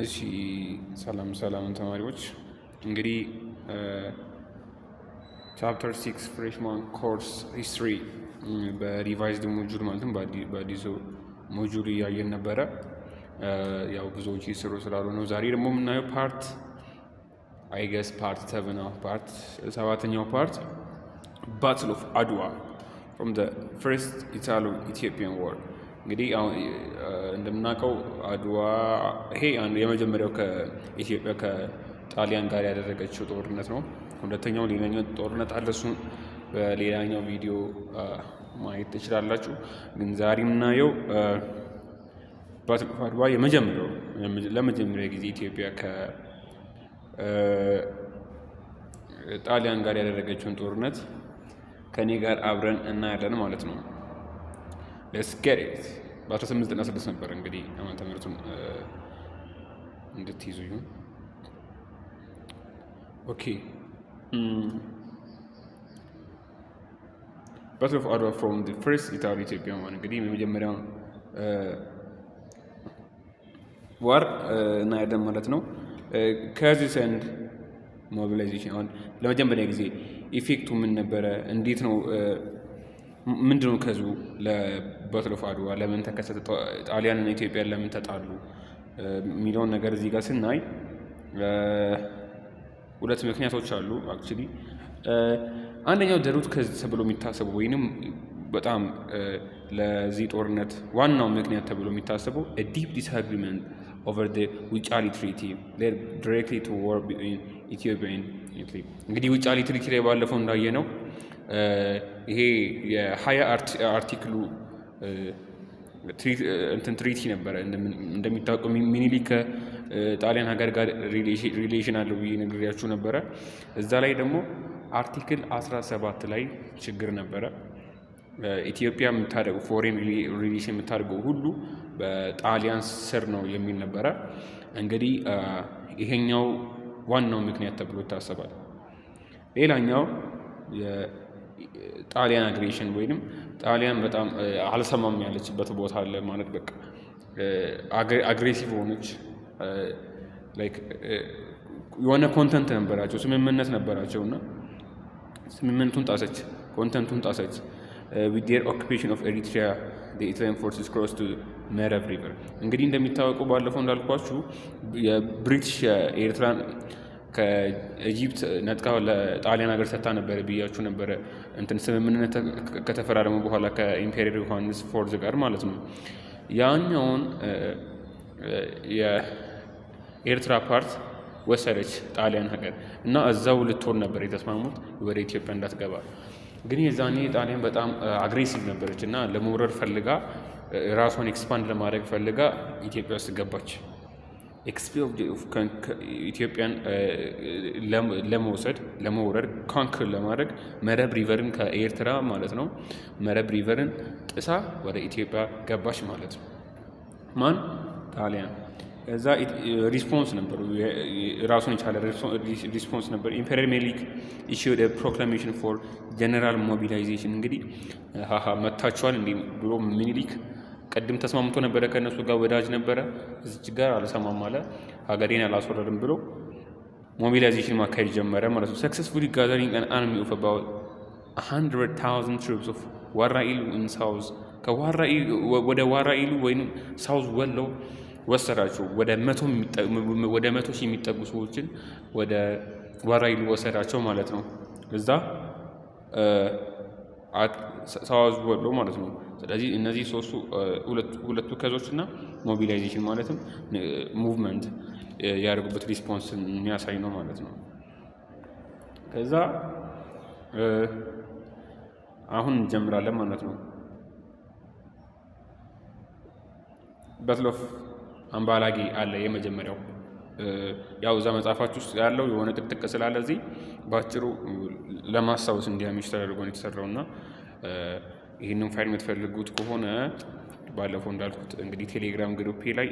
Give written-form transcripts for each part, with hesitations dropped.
እሺ ሰላም ተማሪዎች እንግዲህ ቻፕተር 6 ፍሬሽማን ኮርስ ሂስትሪ በሪቫይዝድ ሞጁል ማለትም በአዲሱ ሞጁል እያየን ነበረ። ያው ብዙዎች ይስሩ ስላሉ ነው። ዛሬ ደግሞ የምናየው ፓርት ሰባተኛው ፓርት ባትል ኦፍ አድዋ from the first Italo-Ethiopian war። እንግዲህ እንደምናውቀው አድዋ ይሄ የመጀመሪያው ከኢትዮጵያ ከጣሊያን ጋር ያደረገችው ጦርነት ነው። ሁለተኛው ሌላኛው ጦርነት አለ። እሱን በሌላኛው ቪዲዮ ማየት ትችላላችሁ። ግን ዛሬ የምናየው ባትል ኦፍ አድዋ ለመጀመሪያ ጊዜ ኢትዮጵያ ከጣሊያን ጋር ያደረገችውን ጦርነት ከኔ ጋር አብረን እናያለን ማለት ነው። ሌትስ ጌት ኢት። በ1896 ነበር እንግዲህ ዓመተ ምህረቱን እንድትይዙ ይሁን። ኦኬ ባትል ኦፍ አድዋ ፍሮም ዘ ፈርስት ኢታሎ-ኢትዮጵያን ዋር። እንግዲህ የመጀመሪያውን ዋር እናያለን ማለት ነው። ከዚህ ሰንድ ሞቢላይዜሽን አሁን ለመጀመሪያ ጊዜ ኢፌክቱ ምን ነበረ? እንዴት ነው? ምንድነው ከዙ ለባትል ኦፍ አድዋ ለምን ተከሰተ? ጣሊያንና ኢትዮጵያን ለምን ተጣሉ? የሚለውን ነገር እዚህ ጋር ስናይ ሁለት ምክንያቶች አሉ። አክቹሊ አንደኛው ደሩት ከዚህ ተብሎ የሚታሰበው ወይንም በጣም ለዚህ ጦርነት ዋናው ምክንያት ተብሎ የሚታሰበው a deep disagreement over the ውጫሌ ትሪቲ led directly to war between Ethiopia and Italy። እንግዲህ ውጫሌ ትሪቲ ላይ ባለፈው እንዳየነው ይሄ የ20 አርቲክሉ ትሪቲ ነበረ። እንደሚታወቀው ሚኒሊክ ከጣሊያን ሀገር ጋር ሪሌሽን አለው ብዬ ነግሬያችሁ ነበረ። እዛ ላይ ደግሞ አርቲክል 17 ላይ ችግር ነበረ። ኢትዮጵያ የምታደርገው ፎሬን ሪሌሽን የምታደርገው ሁሉ በጣሊያን ስር ነው የሚል ነበረ። እንግዲህ ይሄኛው ዋናው ምክንያት ተብሎ ይታሰባል። ሌላኛው የጣሊያን አግሬሽን ወይንም ጣሊያን በጣም አልሰማም ያለችበት ቦታ አለ ማለት በቃ አግሬሲቭ ሆነች። ላይክ የሆነ ኮንተንት ነበራቸው፣ ስምምነት ነበራቸው እና ስምምነቱን ጣሰች፣ ኮንተንቱን ጣሰች። with their occupation of Eritrea the Italian forces crossed to መረብ ሪቨር። እንግዲህ እንደሚታወቀው ባለፈው እንዳልኳችሁ የብሪቲሽ ኤርትራን ከኢጂፕት ነጥቃ ለጣሊያን ሀገር ሰጥታ ነበረ ብያችሁ ነበረ። ስምምነት ከተፈራረሙ በኋላ ከኢምፔሪየር ዮሐንስ ፎርዝ ጋር ማለት ነው። ያኛውን የኤርትራ ፓርት ወሰደች ጣሊያን ሀገር እና እዛው ልትሆን ነበር የተስማሙት ወደ ኢትዮጵያ እንዳትገባ። ግን የዛኔ ጣሊያን በጣም አግሬሲቭ ነበረች እና ለመውረድ ፈልጋ ራሷን ኤክስፓንድ ለማድረግ ፈልጋ ኢትዮጵያ ውስጥ ገባች። ኢትዮጵያን ለመውረድ ካንክር ለማድረግ መረብ ሪቨርን ከኤርትራ ማለት ነው መረብ ሪቨርን ጥሳ ወደ ኢትዮጵያ ገባች ማለት ነው። ማን? ጣሊያን። እዛ ሪስፖንስ ነበሩ፣ ራሱን የቻለ ሪስፖንስ ነበር። ኢምፔሪየር ሚኒሊክ ኢሹድ ፕሮክላሜሽን ፎር ጀነራል ሞቢላይዜሽን። እንግዲህ መታችኋል እንዲህ ብሎ ሚኒሊክ ቀድም ተስማምቶ ነበረ፣ ከእነሱ ጋር ወዳጅ ነበረ። እዚች ጋር አልሰማም አለ፣ ሀገሬን አላስወረድም ብሎ ሞቢላይዜሽን ማካሄድ ጀመረ ማለት ነው። ሰክሰስፉሊ ጋዘሪንግ አን አርሚ ኦፍ አባውት 100,000 ትሩፕስ ኦፍ ዋራኢሉ ኢን ሳውዝ። ወደ ዋራኢሉ ወይም ሳውዝ ወሎ ወሰዳቸው። ወደ 100 ሺህ የሚጠጉ ሰዎችን ወደ ዋራኢሉ ወሰዳቸው ማለት ነው። እዛ ሳውዝ ወሎ ማለት ነው። ስለዚህ እነዚህ ሁለቱ ከዞች እና ሞቢላይዜሽን ማለትም ሙቭመንት ያደርጉበት ሪስፖንስ የሚያሳይ ነው ማለት ነው። ከዛ አሁን እንጀምራለን ማለት ነው። ባትል ኦፍ አምባላጌ አለ የመጀመሪያው። ያው እዛ መጽሐፋችሁ ውስጥ ያለው የሆነ ጥቅጥቅ ስላለ እዚህ ባጭሩ ለማስታወስ እንዲያመች ተደርጎ ነው የተሰራው እና ይህንን ፋይል የምትፈልጉት ከሆነ ባለፈው እንዳልኩት እንግዲህ ቴሌግራም ግሩፔ ላይ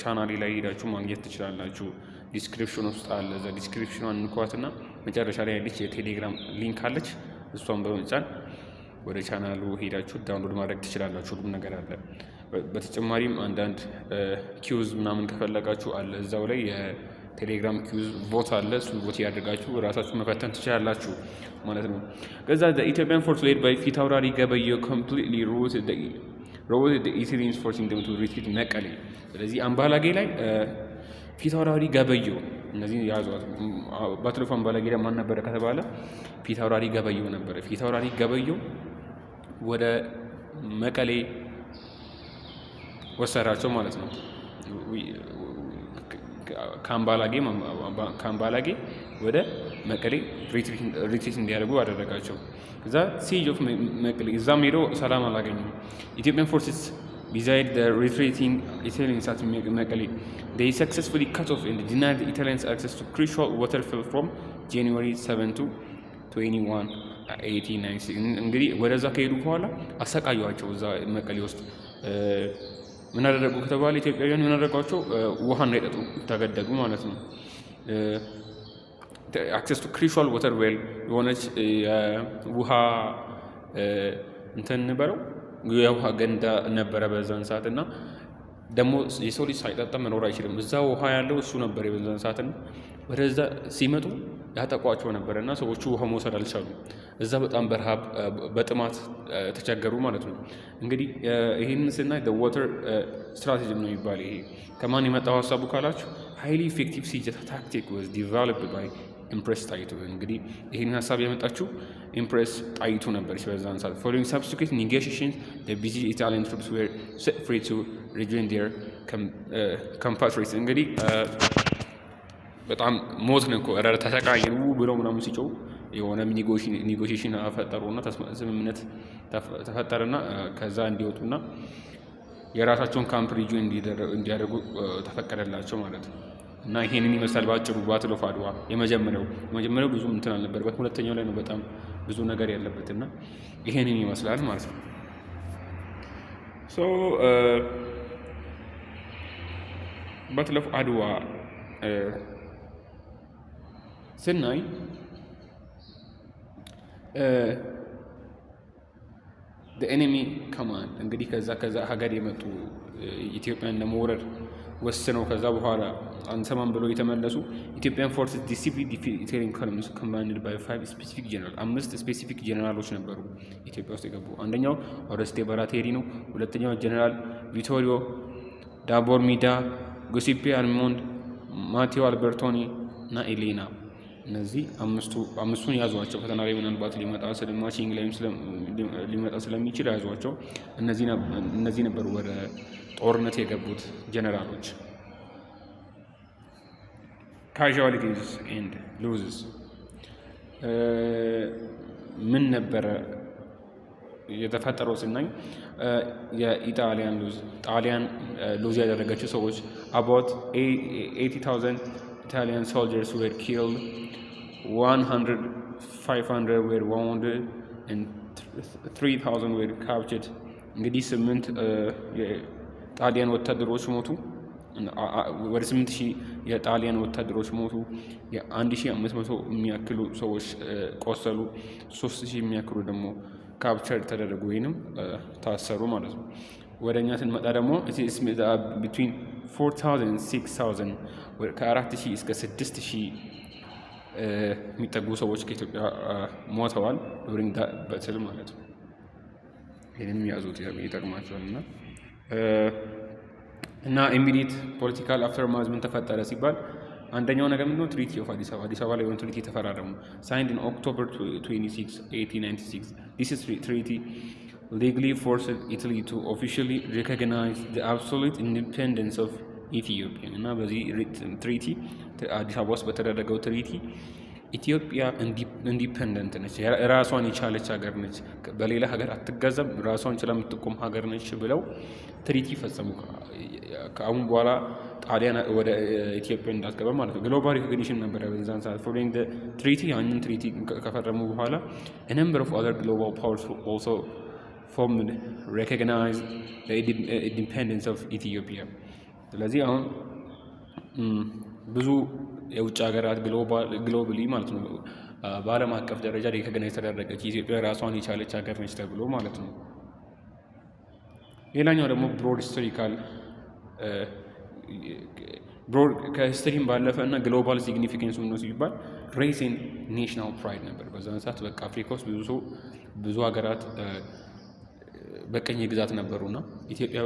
ቻናሌ ላይ ሄዳችሁ ማግኘት ትችላላችሁ። ዲስክሪፕሽን ውስጥ አለ። እዛ ዲስክሪፕሽኗን እንኳትና መጨረሻ ላይ ያለች የቴሌግራም ሊንክ አለች። እሷን በመጫን ወደ ቻናሉ ሄዳችሁ ዳውንሎድ ማድረግ ትችላላችሁ። ሁሉም ነገር አለ። በተጨማሪም አንዳንድ ኪውዝ ምናምን ከፈለጋችሁ አለ እዛው ላይ የቴሌግራም ኪውዝ ቦት አለ። እሱን ቦት ያደርጋችሁ ራሳችሁ መፈተን ትችላላችሁ ማለት ነው። ከዛ ኢትዮጵያን ፎርስ ሌድ ባይ ፊት አውራሪ ገበየሁ ኮምፕሊትሊ ሮትድ ኢታሊያንስ ፎርሲንግ ደም ቱ ሪትሪት መቀሌ። ስለዚህ አምባላጌ ላይ ፊት አውራሪ ገበየሁ እነዚህ ያዟት። ባትል ኦፍ አምባላጌ ላይ ማን ነበረ ከተባለ ፊት አውራሪ ገበየሁ ነበረ። ፊት አውራሪ ገበየሁ ወደ መቀሌ ወሰዳቸው ማለት ነው። ከአምባላጌ ወደ መቀሌ ሪትሪት እንዲያደርጉ አደረጋቸው። እዛ ሲጅ ኦፍ መቀሌ እዛም ሄደው ሰላም አላገኙም። ኢትዮጵያን ፎርስስ beside the retreating Italians at Mekelle, they successfully cut off and denied the Italians access to crucial waterfill from January 7 to 21, 1896. እንግዲህ ወደዛ ከሄዱ በኋላ አሰቃዩዋቸው። እዛ መቀሌ ውስጥ ምን አደረጉ ከተባለ ኢትዮጵያውያን ምን አደረጓቸው? ውሃ እንዳይጠጡ ተገደዱ ማለት ነው። አክሰስ ቱ ክሩሻል ዋተር ዌል የሆነች ውሃ እንትን ነበረው የውሃ ገንዳ ነበረ በዛን ሰዓት እና ደግሞ የሰው ልጅ ሳይጠጣ መኖር አይችልም። እዛ ውሃ ያለው እሱ ነበር የበዛን ሰዓት እና ወደዛ ሲመጡ ያጠቋቸው ነበር እና ሰዎቹ ውሃ መውሰድ አልቻሉም። እዛ በጣም በረሃብ በጥማት ተቸገሩ ማለት ነው። እንግዲህ ይህንን ስናይ ዋተር ስትራቴጂ ነው የሚባል ይሄ ከማን የመጣው ሀሳቡ ካላችሁ ሃይሊ ኢፌክቲቭ ሲጅ ታክቲክ ዋዝ ዲቨሎፕድ ባይ ኢምፕሬስ ጣይቱ። እንግዲህ ይህንን ሀሳብ ያመጣችው ኢምፕሬስ ጣይቱ ነበረች በዛን ሰዓት። ፎሎዊንግ ሰብስቲኩዌት ኔጎሽዬሽንስ ዘ ቢዚ ኢታሊያን ትሩፕስ ዌር ሴት ፍሪ ቱ ሪጆይን ዴር ኮምፓትሪዮትስ። እንግዲህ በጣም ሞት ነው እኮ ተሰቃየን ብለው ምናምን ሲጮው የሆነ ኔጎሽዬሽን ፈጠሩና ስምምነት ተፈጠረና ከዛ እንዲወጡና የራሳቸውን ካምፕ ሪጆይን እንዲያደርጉ ተፈቀደላቸው ማለት ነው። እና ይሄንን ይመስላል ባጭሩ ባትል ኦፍ አድዋ። የመጀመሪያው ብዙ እንትን አልነበረበት፣ ሁለተኛው ላይ ነው በጣም ብዙ ነገር ያለበት እና ይሄንን ይመስላል ማለት ነው። ሶ ባትል ኦፍ አድዋ ስናይ ኤኒሚ ከማን እንግዲህ ከዛ ሀገር የመጡ ኢትዮጵያን ለመውረድ ወስነው ከዛ በኋላ አንሰማም ብለው የተመለሱ ኢትዮጵያን ፎርስ ዲሲፕሊን ኢታሊያን ኮሎኒስ ኮማንድድ ባይ 5 ስፔሲፊክ ጀነራል 5 ስፔሲፊክ ጀነራሎች ነበሩ ኢትዮጵያ ውስጥ የገቡ። አንደኛው ኦረስቴ ባራቴሪ ነው። ሁለተኛው ጀነራል ቪቶሪዮ ዳቦርሚዳ፣ ጉሲፔ አልሞንድ፣ ማቴዎ አልበርቶኒ እና ኤሌና። እነዚህ አምስቱን ያዟቸው። ፈተና ላይ ምናልባት ማቺንግ ላይ ሊመጣ ስለሚችል ያዟቸው። እነዚህ ነበሩ ወደ ጦርነት የገቡት ጀነራሎች። ካዡዋሊቲስ ኤንድ ሉዝስ ምን ነበረ የተፈጠረው ስናይ የኢጣሊያን ጣሊያን ሉዝ ያደረገችው ሰዎች about 80,000 Italian soldiers were killed, 500 were wounded and 3,000 were captured. እንግዲህ 8 የጣሊያን ወታደሮች ሞቱ። ወደ 8,000 የጣሊያን ወታደሮች ሞቱ። የ1,500 የሚያክሉ ሰዎች ቆሰሉ። 3,000 የሚያክሉ ደግሞ ካፕቸር ተደረጉ ወይንም ታሰሩ ማለት ነው። ወደ እኛ ስንመጣ ደግሞ ቢትዊን 4,000 and 6,000 ከ4,000 እስከ 6,000 የሚጠጉ ሰዎች ከኢትዮጵያ ሞተዋል ዱሪንግ በትል ማለት ነው። ይህንም ያዙት ይጠቅማቸዋል። እና ኢሚዲየት ፖለቲካል አፍተርማዝ ምን ተፈጠረ ሲባል አንደኛው ነገር ምንድነው? ትሪቲ ኦፍ አዲስ አበባ ላይ የሆነ ትሪቲ ተፈራረሙ። ሳይንድ ኢን ኦክቶበር 26 1896 ዲስ ትሪቲ legally forced Italy to officially recognize the absolute independence of Ethiopia። እና በዚህ ትሪቲ አዲስ አበባ ውስጥ በተደረገው ትሪቲ ኢትዮጵያ ኢንዲፔንደንት ነች፣ ራሷን የቻለች ሀገር ነች፣ በሌላ ሀገር አትገዛም፣ ራሷን ችላ የምትቆም ሀገር ነች ብለው ትሪቲ ፈጸሙ። ከአሁን በኋላ ጣሊያን ወደ ኢትዮጵያ እንዳትገባ ማለት ነው። ግሎባል ሪኮግኒሽን ነበረ በዛን ሰዓት። ፎሎዊንግ ትሪቲ ያንን ትሪቲ ከፈረሙ በኋላ a number of other global powers also formed recognize the independence of Ethiopia። ስለዚህ አሁን ብዙ የውጭ ሀገራት ግሎባሊ ማለት ነው በዓለም አቀፍ ደረጃ ሪኮግናይዝ ተደረገች ኢትዮጵያ ራሷን የቻለች ሀገር ነች ተብሎ ማለት ነው። ሌላኛው ደግሞ ብሮድ ሂስቶሪካል ከሂስትሪም ባለፈ እና ግሎባል ሲግኒፊካንስ ነው ሲባል ሬስ ኤንድ ኔሽናል ፕራይድ ነበር። በዛን ሰዓት በቃ አፍሪካ ውስጥ ብዙ ሀገራት በቀኝ ግዛት ነበሩና ኢትዮጵያ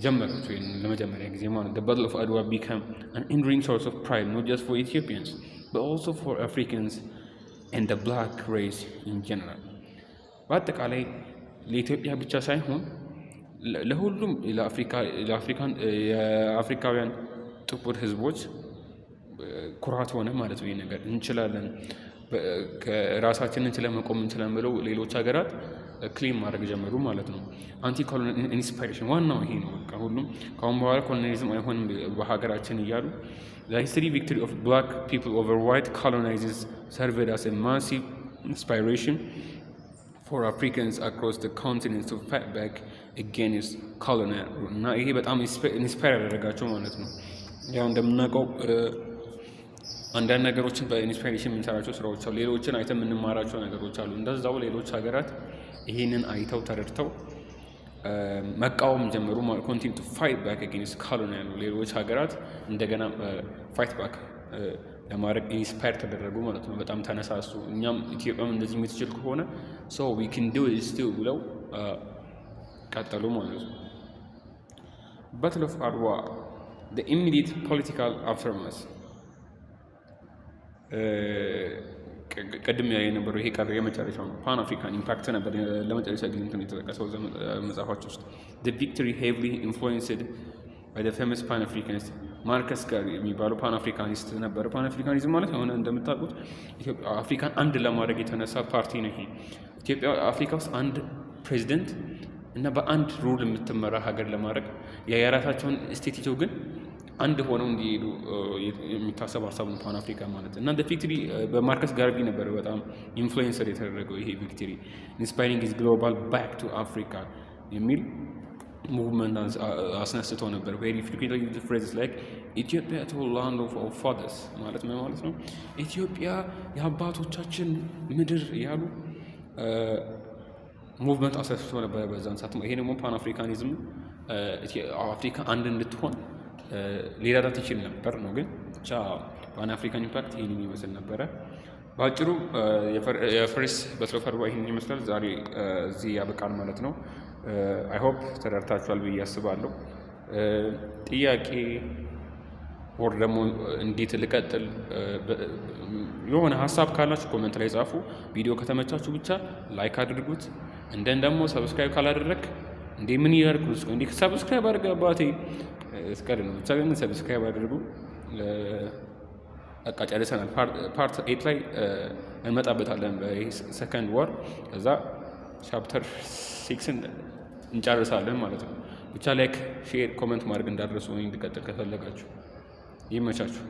ጀመረች ወይ ለመጀመሪያ ጊዜ ማለት the battle of Adwa became an enduring source of pride not just for Ethiopians but also for Africans and the black race in general። በአጠቃላይ ለኢትዮጵያ ብቻ ሳይሆን ለሁሉም የአፍሪካውያን ጥቁር ህዝቦች ኩራት ሆነ ማለት ነው። ይህ ነገር እንችላለን፣ ከራሳችንን ችለን መቆም እንችላለን ብለው ሌሎች ሀገራት ክሌም ማድረግ ጀመሩ ማለት ነው። አንቲ ኮሎኒያል ኢንስፓይሬሽን ዋናው ይሄ ነው። በቃ ሁሉም ከአሁን በኋላ ኮሎኒያሊዝም አይሆንም በሀገራችን እያሉ the history victory of black people over white colonizers served as a massive inspiration for Africans across the continent to fight back against colonial እና ይሄ በጣም ኢንስፓየር ያደረጋቸው ማለት ነው። ያው እንደምናውቀው አንዳንድ ነገሮችን በኢንስፓይሬሽን የምንሰራቸው ስራዎች አሉ፣ ሌሎችን አይተን የምንማራቸው ነገሮች አሉ። እንደዛው ሌሎች ሀገራት ይሄንን አይተው ተረድተው መቃወም ጀመሩ። ኮንቲኒው ቱ ፋይት ባክ አጌንስት ኮሎኒያል ሌሎች ሀገራት እንደገና ፋይት ባክ ለማድረግ ኢንስፓየር ተደረጉ ማለት ነው። በጣም ተነሳሱ። እኛም ኢትዮጵያም እንደዚህ የምትችል ከሆነ ሶ ዊ ካን ዱ ኢት ስቲል ብለው ቀጠሉ ማለት ነው። ባትል ኦፍ አድዋ the immediate political aftermath ቀድም ያለ የነበረው ይሄ ቀረ የመጨረሻው ነው። ፓን አፍሪካን ኢምፓክት ነበር ለመጨረሻ ጊዜ እንትን የተጠቀሰው መጽሐፋቸው ውስጥ the victory heavily influenced by the famous pan africanist ማርከስ ጋር የሚባለው ፓን አፍሪካኒስት ነበር። ፓን አፍሪካኒዝም ማለት የሆነ እንደምታውቁት ኢትዮጵያ አፍሪካን አንድ ለማድረግ የተነሳ ፓርቲ ነው። ይሄ ኢትዮጵያ አፍሪካ ውስጥ አንድ ፕሬዚደንት እና በአንድ ሩል የምትመራ ሀገር ለማድረግ የራሳቸውን ስቴት ይዘው ግን አንድ ሆነው እንዲሄዱ የሚታሰብ ሀሳብ ነው ፓን አፍሪካ ማለት እና ቪክትሪ በማርከስ ጋርቪ ነበር በጣም ኢንፍሉዌንሰር የተደረገው ይሄ ቪክትሪ ኢንስፓይሪንግ ኢዝ ግሎባል ባክ ቱ አፍሪካ የሚል ሙቭመንት አስነስቶ ነበር። ቬሪ ፍሪኩዌንትሊ ዩዝድ ፍሬዝስ ላይክ ኢትዮጵያ ቱ ላንድ ኦፍ አወር ፋዘርስ ማለት ምን ማለት ነው? ኢትዮጵያ የአባቶቻችን ምድር ያሉ ሙቭመንት አስነስቶ ነበር በዛን ሰዓት። ይሄ ደግሞ ፓን አፍሪካኒዝም አፍሪካ አንድ እንድትሆን ሊረዳት ይችል ነበር ነው። ግን ብቻ ፓን አፍሪካን ኢምፓክት ይህንን ይመስል ነበረ። በአጭሩ የፈርስት ባትል ኦፍ አድዋ ይህንን ይመስላል። ዛሬ እዚህ ያበቃል ማለት ነው። አይ ሆፕ ተረድታችኋል ብዬ አስባለሁ። ጥያቄ ወር ደግሞ እንዴት ልቀጥል የሆነ ሀሳብ ካላችሁ ኮሜንት ላይ ጻፉ። ቪዲዮ ከተመቻችሁ ብቻ ላይክ አድርጉት። እንደን ደግሞ ሰብስክራይብ ካላደረክ እንዴ ምን ይያርኩስ እንዴ ሰብስክራይብ አድርግ አባቴ እስከደ ነው። ብቻ ግን ሰብስክራይብ አድርጉ። በቃ ጨርሰናል። ፓርት 8 ላይ እንመጣበታለን በሰከንድ ወር። ከዛ ቻፕተር 6ን እንጨርሳለን ማለት ነው። ብቻ ላይክ፣ ሼር፣ ኮሜንት ማድረግ እንዳትረሱ እንድቀጥል ከፈለጋችሁ። ይመቻችሁ።